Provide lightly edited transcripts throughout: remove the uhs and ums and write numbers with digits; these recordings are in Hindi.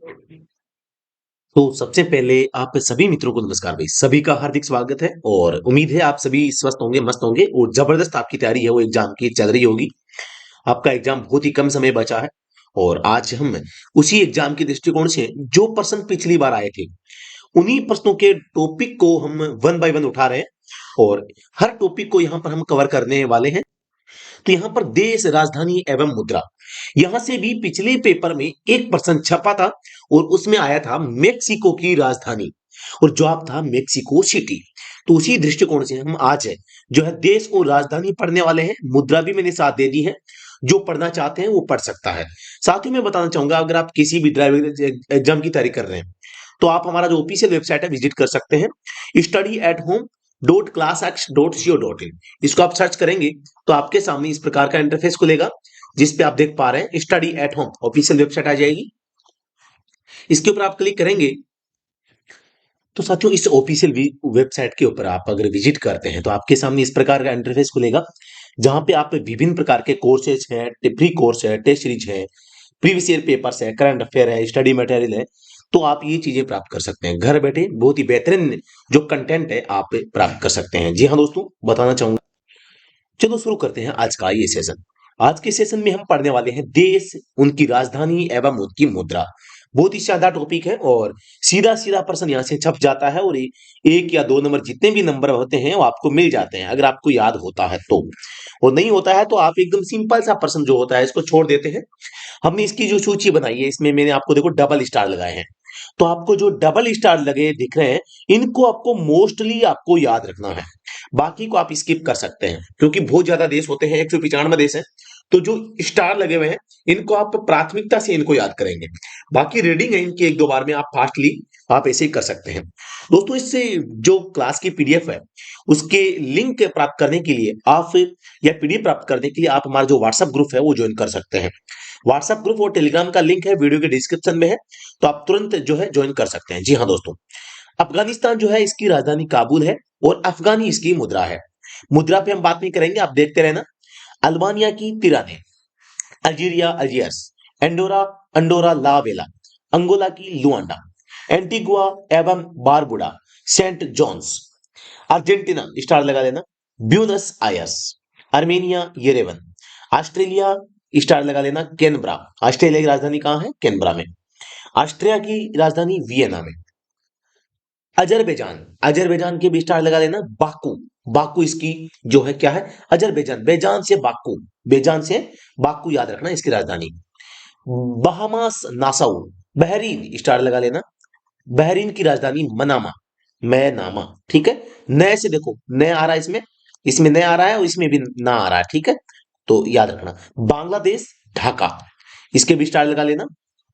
तो सबसे पहले आप सभी मित्रों को नमस्कार भाई। सभी का हार्दिक स्वागत है और उम्मीद है आप सभी स्वस्थ होंगे, मस्त होंगे और जबरदस्त आपकी तैयारी है वो एग्जाम की चल रही होगी। आपका एग्जाम बहुत ही कम समय बचा है और आज हम उसी एग्जाम के दृष्टिकोण से जो प्रश्न पिछली बार आए थे उन्हीं प्रश्नों के टॉपिक को हम वन बाय वन उठा रहे हैं और हर टॉपिक को यहाँ पर हम कवर करने वाले हैं। तो यहाँ पर देश, राजधानी एवं मुद्रा, यहां से भी पिछले पेपर में एक प्रश्न छपा था और उसमें आया था मेक्सिको की राजधानी और जवाब था मेक्सिको सिटी। तो उसी दृष्टिकोण से हम आज है जो है देश और राजधानी पढ़ने वाले हैं। मुद्रा भी मैंने साथ दे दी है, जो पढ़ना चाहते हैं वो पढ़ सकता है। साथ ही मैं बताना चाहूंगा, अगर आप किसी भी ड्राइविंग एग्जाम की तैयारी कर रहे हैं तो आप हमारा जो ऑफिशियल वेबसाइट है विजिट कर सकते हैं, study@home.classx.co.in। इसको आप सर्च करेंगे तो आपके सामने इस प्रकार का इंटरफेस खुलेगा जिस पे आप देख पा रहे हैं study at home official website आ जाएगी। इसके ऊपर आप क्लिक करेंगे तो साथियों इस ऑफिशियल वेबसाइट के ऊपर आप अगर विजिट करते हैं तो आपके सामने इस प्रकार का इंटरफेस खुलेगा जहां पे आप विभिन्न प्रकार के कोर्सेज हैं, प्री कोर्स है, टेस्ट सीरीज है, प्रीवियस ईयर पेपर्स है, करंट अफेयर है, स्टडी मटेरियल है। तो आप ये चीजें प्राप्त कर सकते हैं घर बैठे। बहुत ही बेहतरीन जो कंटेंट है आप प्राप्त कर सकते हैं। जी हाँ दोस्तों, बताना चाहूंगा। चलो शुरू करते हैं आज का ये सेशन। आज के सेशन में हम पढ़ने वाले हैं देश, उनकी राजधानी एवं उनकी मुद्रा। बहुत ही शानदार टॉपिक है और सीधा सीधा प्रश्न यहाँ से छप जाता है और एक या दो नंबर जितने भी नंबर होते हैं वो आपको मिल जाते हैं अगर आपको याद होता है तो। और नहीं होता है तो आप एकदम सिंपल सा प्रश्न जो होता है इसको छोड़ देते हैं। हमने इसकी जो सूची बनाई है इसमें मैंने आपको देखो डबल स्टार लगाए हैं। तो आपको जो डबल स्टार लगे दिख रहे हैं इनको आपको मोस्टली आपको याद रखना है। बाकी को आप स्किप कर सकते हैं क्योंकि बहुत ज्यादा देश होते हैं, 195 देश हैं। तो जो स्टार लगे हुए हैं इनको आप प्राथमिकता से इनको याद करेंगे। बाकी रीडिंग है इनकी एक दो बार में आप फास्टली आप ऐसे ही कर सकते हैं। दोस्तों इससे जो क्लास की पीडीएफ है उसके लिंक प्राप्त करने के लिए आप या पीडीएफ प्राप्त करने के लिए आप हमारा जो व्हाट्सएप ग्रुप है वो ज्वाइन कर सकते हैं। व्हाट्सएप ग्रुप और टेलीग्राम का लिंक है वीडियो के डिस्क्रिप्शन में है, तो आप तुरंत जो है ज्वाइन कर सकते हैं। जी हाँ दोस्तों, अफगानिस्तान जो है इसकी राजधानी काबुल है और अफगानी इसकी मुद्रा है। मुद्रा पे हम बात नहीं करेंगे, आप देखते रहना। अल्बानिया की Tirana, Algeria Algiers, Andorra Andorra la Vella, Angola की लुआंडा, एंटीगुआ एवं Barbuda, Saint John's, Argentina star लगा लेना, Buenos Aires, Armenia Yerevan, Australia star लगा लेना, कैनबरा। ऑस्ट्रेलिया की राजधानी कहां है? कैनबरा में। ऑस्ट्रिया की राजधानी वियना में। अजरबैजान, अजरबैजान के भी स्टार लगा लेना, बाकू। बाकू इसकी जो है क्या है? अजरबैजान, बेजान से बाकू, बेजान से बाकू याद रखना इसकी राजधानी। बहामास नासाउ, बहरीन स्टार लगा लेना, बहरीन की राजधानी मनामा, मैनामा। ठीक है, नए से देखो, नए आ रहा है इसमें, इसमें नया आ रहा है और इसमें भी ना आ रहा है। ठीक है, तो याद रखना। बांग्लादेश ढाका, इसके भी स्टार लगा लेना।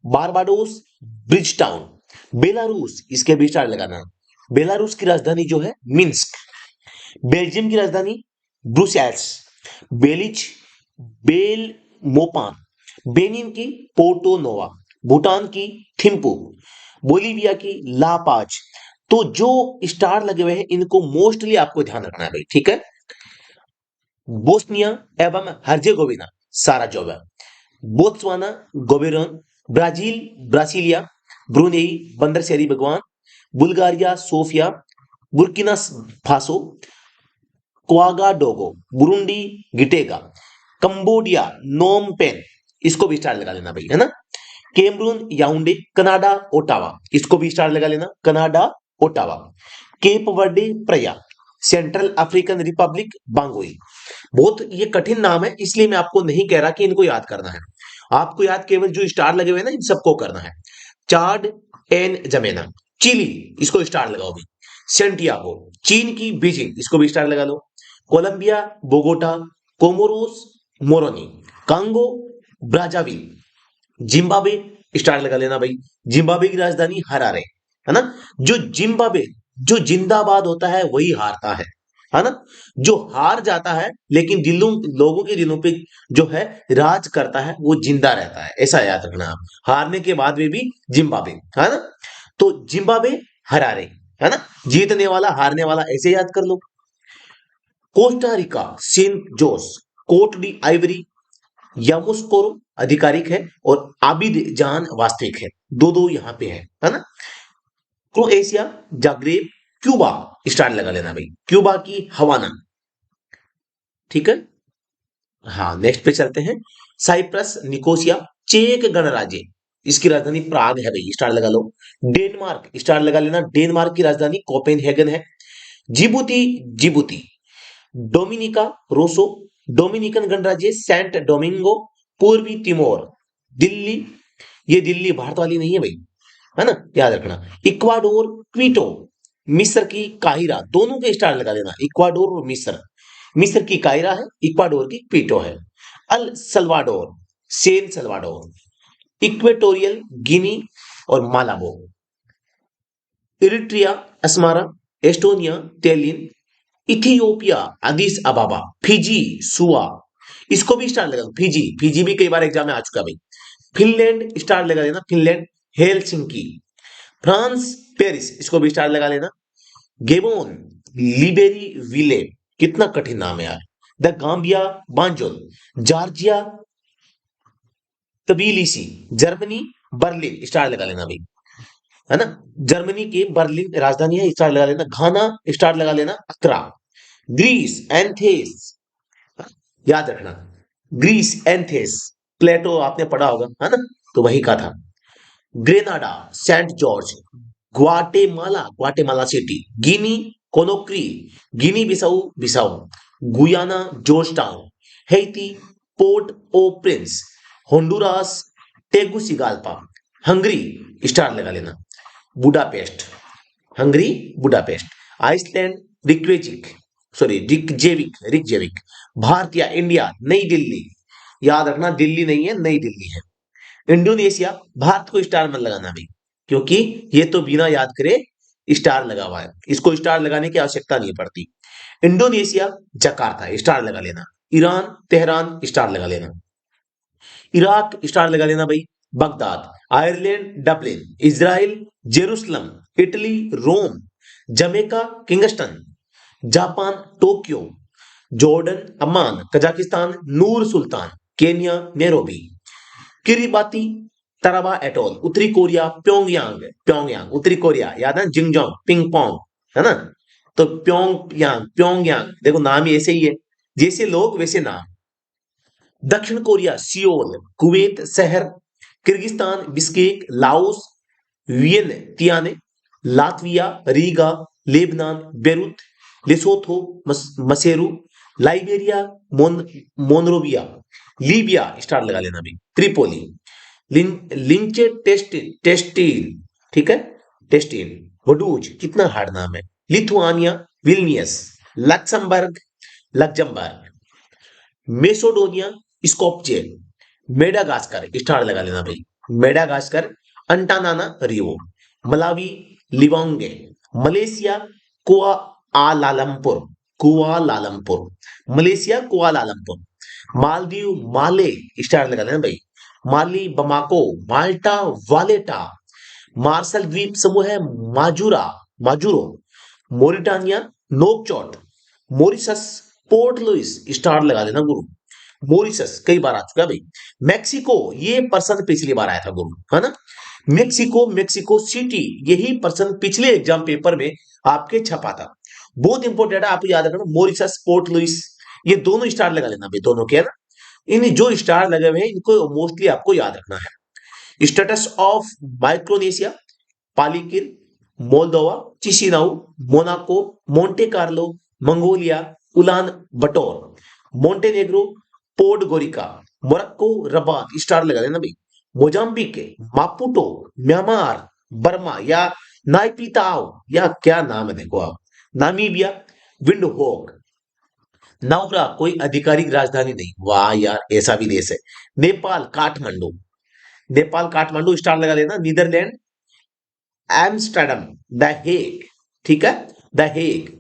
बारबाडोस ब्रिज टाउन, बेलारूस इसके भी स्टार लगाना। बेलारूस की राजधानी जो है मिन्स्क। बेल्जियम की राजधानी ब्रुसेल्स। बेलिज बेल मोपान, बेनिन की पोर्टो नोवा, भूटान की थिम्पू, बोलीविया की ला पाज। तो जो स्टार लगे हुए हैं इनको मोस्टली आपको ध्यान रखना है भाई। ठीक है, बोस्निया एवं Herzegovina Sarajevo, Botswana Gaborone, Brazil Brasilia, Brunei Bandar Seri Begawan, Bulgaria Sofia, Burkina Faso, Ouagadougou, Burundi Gitega, Cambodia Phnom Penh, इसको भी स्टार लगा लेना भाई, है ना। कैमरून याउंडे, कनाडा ओटावा, इसको भी स्टार लगा लेना, Canada Ottawa. Cape Verde Praia, Central African Republic Bangui. बहुत ये कठिन नाम है इसलिए मैं आपको नहीं कह रहा कि इनको याद करना है। आपको याद केवल जो स्टार लगे हुए हैं ना इन सबको करना है। चार्ड एन जमेना, चिली, इसको स्टार लगाओ भी। सेंटियागो, चीन की बीजिंग, इसको भी स्टार लगा लो। Colombia Bogota, Comoros Moroni, Congo Brazzaville, Zimbabwe star लगा लेना भाई। जिम्बाब्वे की राजधानी हरारे, है ना। जो जिम्बाब्वे, जो जिंदाबाद होता है वही हारता है ना। जो हार जाता है लेकिन दिलों, लोगों के दिलों पे जो है राज करता है वो जिंदा रहता है, ऐसा याद रखना आप। हारने के बाद में भी जिम्बाब्वे, है ना। तो जिम्बाब्वे हरारे, है ना। जीतने वाला हारने वाला ऐसे याद कर लो। कोस्टा रिका सेंट जोस, कोट डी आइवरी, यामुस्कोरो, आधिकारिक है और आबिद जान वास्तविक है, दो दो यहाँ पे है ना। क्रोएशिया, जाग्रेब, क्यूबा, स्टार लगा लेना भाई, क्यूबा की हवाना, ठीक है। हाँ, नेक्स्ट पे चलते हैं। साइप्रस, निकोसिया, चेक गणराज्य, इसकी राजधानी प्राग है भाई, स्टार लगा लो। डेनमार्क, स्टार लगा लेना, डेनमार्क की राजधानी कोपेनहेगन है। Djibouti, Djibouti. Dominica, Roseau, Dominican गणराज्य सेंट डोमिंगो, पूर्वी तिमोर। दिल्ली, ये दिल्ली भारत वाली नहीं है भाई, है ना, याद रखना। इक्वाडोर, क्वीटो, मिस्र की काहिरा, दोनों के स्टार लगा देना, इक्वाडोर और मिस्र। मिस्र की काहिरा है, इक्वाडोर की क्वीटो है। El Salvador, San Salvador. Equatorial Guinea और Malabo. Eritrea, Asmara. Estonia, Tallinn. Ethiopia, Addis Ababa. Fiji, Suva, इसको भी स्टार लगा दो, फिजी, फिजी भी कई बार एग्जाम में आ चुका है भाई। फिनलैंड, स्टार लगा देना, फिनलैंड। हेलसिंकी। फ्रांस, पेरिस, इसको भी स्टार लगा लेना। गेबोन, लिबेरी विले, कितना कठिन नाम है यार। The Gambia, Banjul. Georgia, Tbilisi. Germany, Berlin, star लगा लेना भाई, है ना। जर्मनी की बर्लिन राजधानी है, स्टार लगा लेना। घाना, स्टार लगा लेना, अक्रा। ग्रीस, एंथेस, याद रखना, ग्रीस, एंथेस, प्लेटो आपने पढ़ा होगा, है ना, तो वही का था। Grenada, Saint George. Guatemala, Guatemala City. Guinea, Conakry, Guinea Bissau, Bissau. Guyana, Georgetown. Haiti, Port au Prince. Honduras, Tegucigalpa. Hungary, star लगा लेना, Budapest, Hungary, Budapest. Iceland, Reykjavik, sorry Reykjavik, Reykjavik. Bharat या इंडिया, नई दिल्ली, याद रखना दिल्ली नहीं है, नई दिल्ली है। इंडोनेशिया, भारत को स्टार मत लगाना भाई, क्योंकि ये तो बिना याद करे स्टार लगा हुआ है, इसको स्टार लगाने की आवश्यकता नहीं पड़ती। इंडोनेशिया, जकार्ता, स्टार लगा लेना। ईरान, तेहरान, स्टार लगा लेना। इराक, स्टार लगा लेना भाई। Baghdad, Ireland, Dublin. Israel, Jerusalem. Italy, Rome. Jamaica, Kingston. Japan, Tokyo. Jordan, Amman. Kazakhstan, Nur Sultan. Kenya, Nairobi. Kiribati, Tarawa Atoll. उत्तरी कोरिया, प्योंगयांग, प्योंगयांग उत्तरी कोरिया, याद है, जिंगजोंग, पिंग पोंग, है ना। तो प्योंगयांग, प्योंगयांग, देखो नाम ही ऐसे ही है, जैसे लोग वैसे नाम। दक्षिण कोरिया, सियोल। कुवैत शहर। Kyrgyzstan, Bishkek. Laos, वियनतियाने। Latvia, Riga. Lebanon, Beirut. Lesotho, मसेरू। Liberia, Monrovia. Libya, star लगा लेना भी। त्रिपोली। लिंचे टेस्टिल, ठीक है, टेस्टिल। वडूज, कितना हार्ड नाम है। Lithuania, Vilnius. Luxembourg, Luxembourg. Macedonia, Skopje. Madagascar, star लगा लेना भाई, Madagascar. Antananarivo. Malawi, Lilongwe. Malaysia, Kuala Lumpur, Kuala Lumpur. Malaysia, Kuala Lumpur. Maldives, Male, star लगा लेना भाई। माली, बमाको। माल्टा, वालेटा। मार्शल द्वीप समूह है, Majuro, Majuro. Mauritania, Nouakchott. Mauritius, Port Louis, star लगा लेना गुरु। मॉरिशस कई बार आ चुका है भाई। मैक्सिको, ये पर्सन पिछली बार आया था गुरु, है ना। मेक्सिको, मेक्सिको सिटी, यही पर्सन पिछले एग्जाम पेपर में आपके छपा था, बहुत इंपॉर्टेंट है, आपको याद रखना। मॉरिशस, पोर्ट लुइस, ये दोनों स्टार लगा लेना भाई, दोनों के, है ना। इन जो स्टार लगे हुए हैं इनको मोस्टली आपको याद रखना है। States of Micronesia, Palikir, Moldova, Chisinau, Monaco, Monte Carlo, Mongolia, Ulan Bator. Montenegro, Podgorica. Morocco, Rabat, star लगा देना भाई। मोजाम्बिक, मापुटो, म्यांमार, बर्मा या नाइपीताओ, या क्या नाम है देखो आप। Namibia, Windhoek. नाउरा, कोई आधिकारिक राजधानी नहीं, वाह यार, ऐसा भी देश है। नेपाल, काठमांडू, नेपाल काठमांडू, स्टार लगा लेना। नीदरलैंड, एम्स्टर्डम, द हेग, ठीक है, द हेग।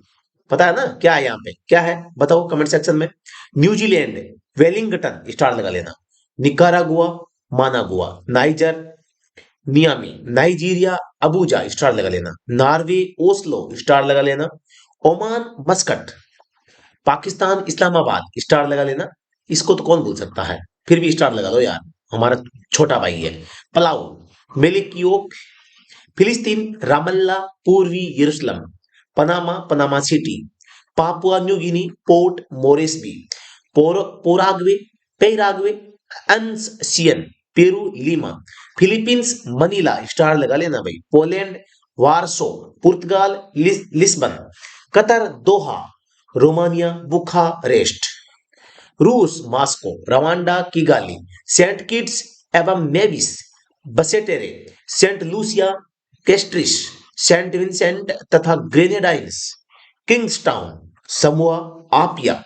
पता है ना क्या है यहाँ पे, क्या है बताओ कमेंट सेक्शन में। न्यूजीलैंड, वेलिंगटन, स्टार लगा लेना। Nicaragua, Managua. Niger, Naomi. Nigeria, Abuja, star लगा लेना। नॉर्वे, ओस्लो, स्टार लगा लेना। Oman, Muscat. Pakistan, Islamabad, star लगा लेना। इसको तो कौन भूल सकता है, फिर भी स्टार लगा दो यार, हमारा छोटा भाई है। पलाऊ, मेलिकियोक, फिलिस्तीन, रामल्ला, पूर्वी Jerusalem, Panama, Panama City, Papua New Guinea, Port Moresby, Paraguay, Paraguay, Asuncion, Peru, Lima, Philippines, Manila, star लगा लेना भाई, Poland, Warsaw, Portugal, Lisbon, Qatar, Doha, Romania, Bucharest, रूस, Moscow, Rwanda, Kigali, Saint Kitts एवं Nevis, Basseterre, Saint Lucia, Castries, Saint Vincent तथा Grenadines, Kingstown, Samoa, Apia,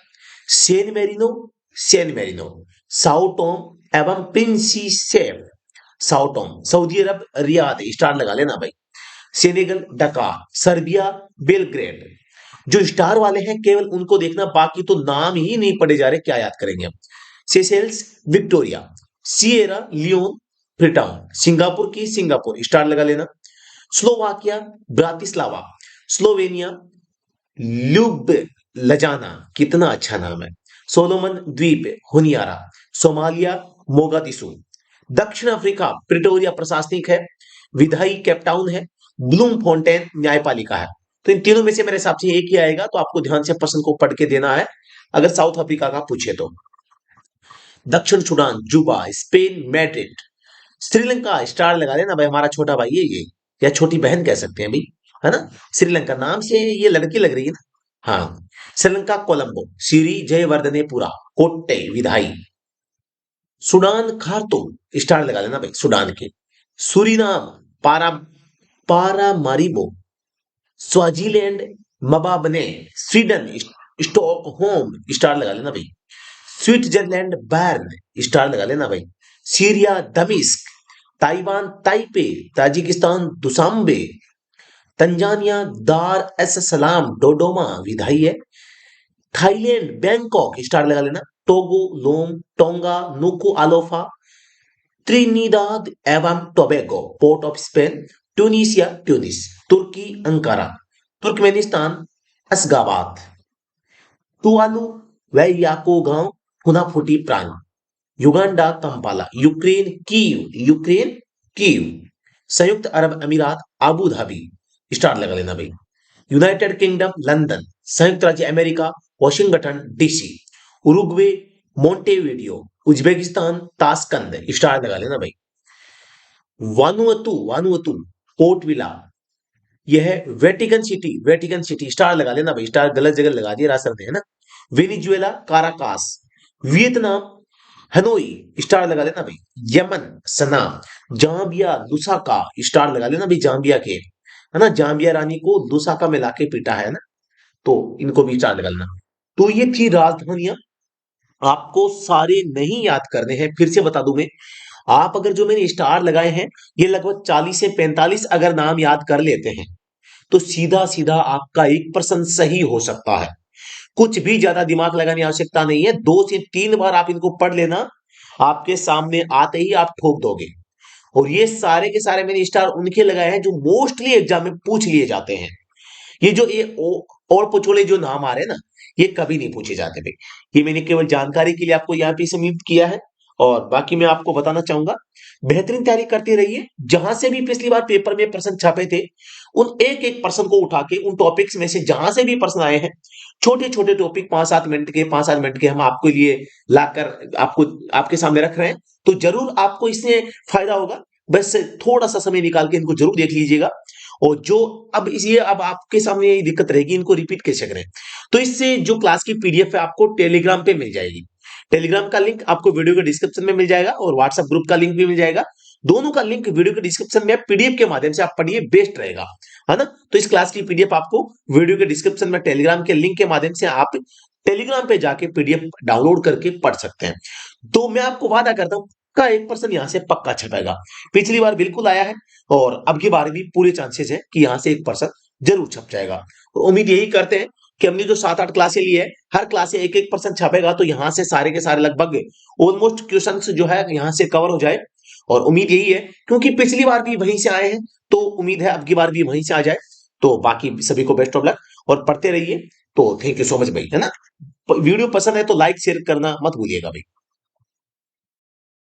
San Marino, Sao Tome एवं Principe, Sao Tome, Saudi Arab, Riyadh, star लगा लेना भाई, सेनेगल, डकार, सर्बिया, बेलग्रेड। जो स्टार वाले हैं केवल उनको देखना, बाकी तो नाम ही नहीं पढ़े जा रहे, क्या याद करेंगे हम। Seychelles, Victoria, Sierra Leone, Freetown, Singapore की सिंगापुर, स्टार लगा लेना, Slovakia, Bratislava, Slovenia, Ljubljana, कितना अच्छा नाम है, सोलोमन द्वीप, हुनियारा, सोमालिया, मोगादिसु, दक्षिण अफ्रीका, प्रिटोरिया प्रशासनिक है, विधायी केपटाउन है, ब्लूम फाउंटेन न्यायपालिका है। तो इन तीनों में से मेरे हिसाब से एक ही आएगा, तो आपको ध्यान से प्रश्न को पढ़ के देना है अगर साउथ अफ्रीका का पूछे तो। दक्षिण सूडान, जुबा, स्पेन, मैड्रिड, श्रीलंका, स्टार लगा देना भाई, हमारा छोटा भाई है ये, या छोटी बहन कह सकते हैं भाई, है ना। श्रीलंका नाम से ये लड़की लग रही है ना। हाँ, श्रीलंका, कोलंबो, सिरी जयवर्धनेपुरा, कोट्टे, विधाई, सुडान, खार्तूम, स्टार लगा देना भाई सुडान के, Suriname, Para Paramaribo, Swaziland, Mbabane, Sweden, Stockholm, star लगा लेना भाई, स्विट्जरलैंड, बर्न, स्टार लगा लेना भाई, सीरिया, दमिश्क, Taiwan, Taipei, Tajikistan, Dushanbe, Tanzania, Dar es Salaam, Dodoma, विधाई है, थाईलैंड, बैंकॉक, स्टार लगा लेना, Togo, Lome, Tonga, Nuku'alofa, Trinidad एवं Tobago, Port of Spain, Tunisia, Tunis, Turkey, Ankara, Turkmenistan, Ashgabat, Tuvalu, Vaiaku गांव, हुनाफुटी प्रांत, युगांडा, कंपाला, यूक्रेन कीव, संयुक्त अरब अमीरात, आबू धाबी, स्टार लगा लेना भाई, यूनाइटेड किंगडम, लंदन, संयुक्त राज्य America, Washington DC, Uruguay, मोंटेविडियो, Uzbekistan, Tashkent, star लगा लेना भाई, वानुअतु, पोर्ट विला, यह है वेटिकन सिटी, स्टार लगा लेना भाई, स्टार गलत जगह लगा दिया रासर ने, है ना। Venezuela, Caracas, Vietnam, Hanoi, star लगा लेना भाई, यमन, सना, जाम्बिया, लुसाका, स्टार लगा लेना भाई, जाम्बिया के, है ना, जाम्बिया रानी को लुसाका में लाके पीटा है ना, तो इनको भी स्टार लगा लेना। तो ये थी राजधानियां, आपको सारे नहीं याद करने हैं, फिर से बता दूं मैं, आप अगर जो मैंने स्टार लगाए हैं ये लगभग 40 से 45 अगर नाम याद कर लेते हैं तो सीधा सीधा आपका 1% सही हो सकता है। कुछ भी ज्यादा दिमाग लगाने की आवश्यकता नहीं है, 2 से 3 बार आप इनको पढ़ लेना, आपके सामने आते ही आप ठोक दोगे। और ये सारे के सारे मैंने स्टार उनके लगाए हैं जो मोस्टली एग्जाम में पूछ लिए जाते हैं। ये जो और पचोले जो नाम आ रहे हैं ना, ये कभी नहीं पूछे जाते भाई। ये मैंने केवल जानकारी के लिए आपको यहाँ पे सबमिट किया है, और बाकी मैं आपको बताना चाहूंगा, बेहतरीन तैयारी करते रहिए। जहां से भी पिछली बार पेपर में प्रश्न छपे थे, उन एक एक प्रश्न को उठा के उन टॉपिक्स में से जहां से भी प्रश्न आए हैं, छोटे छोटे टॉपिक 5-7 मिनट के हम आपके लिए लाकर आपको आपके सामने रख रहे हैं, तो जरूर आपको इससे फायदा होगा। बस थोड़ा सा समय निकाल के इनको जरूर देख लीजिएगा। और जो अब आपके सामने यही दिक्कत रहेगी, इनको रिपीट कैसे करें, तो इससे जो क्लास की पीडीएफ है आपको टेलीग्राम पे मिल जाएगी। टेलीग्राम का लिंक आपको वीडियो के डिस्क्रिप्शन में मिल जाएगा, और व्हाट्सएप ग्रुप का लिंक भी मिल जाएगा। दोनों का लिंक वीडियो के डिस्क्रिप्शन में, पीडीएफ के माध्यम से आप पढ़िए, बेस्ट रहेगा, है ना। तो इस क्लास की पीडीएफ आपको वीडियो के डिस्क्रिप्शन में टेलीग्राम के लिंक के माध्यम से आप टेलीग्राम पे जाके पीडीएफ डाउनलोड करके पढ़ सकते हैं। तो मैं आपको वादा करता हूं का 1% यहां से पक्का छपेगा। पिछली बार बिल्कुल आया है, और अब की बार भी पूरे चांसेस है कि यहां से 1% जरूर छप जाएगा। तो उम्मीद यही करते हैं कि हमने जो 7-8 क्लासें ली है, हर क्लास से 1-1% छपेगा, तो यहां से सारे के सारे लगभग ऑलमोस्ट क्वेश्चंस जो है यहां से कवर हो जाए। और उम्मीद यही है, क्योंकि पिछली बार भी वहीं से आए हैं, तो उम्मीद है अब की बार भी वहीं से आ जाए। तो बाकी सभी को बेस्ट ऑफ लक, और पढ़ते रहिए। तो थैंक यू सो मच भाई, है ना। वीडियो पसंद है तो लाइक शेयर करना मत भूलिएगा भाई।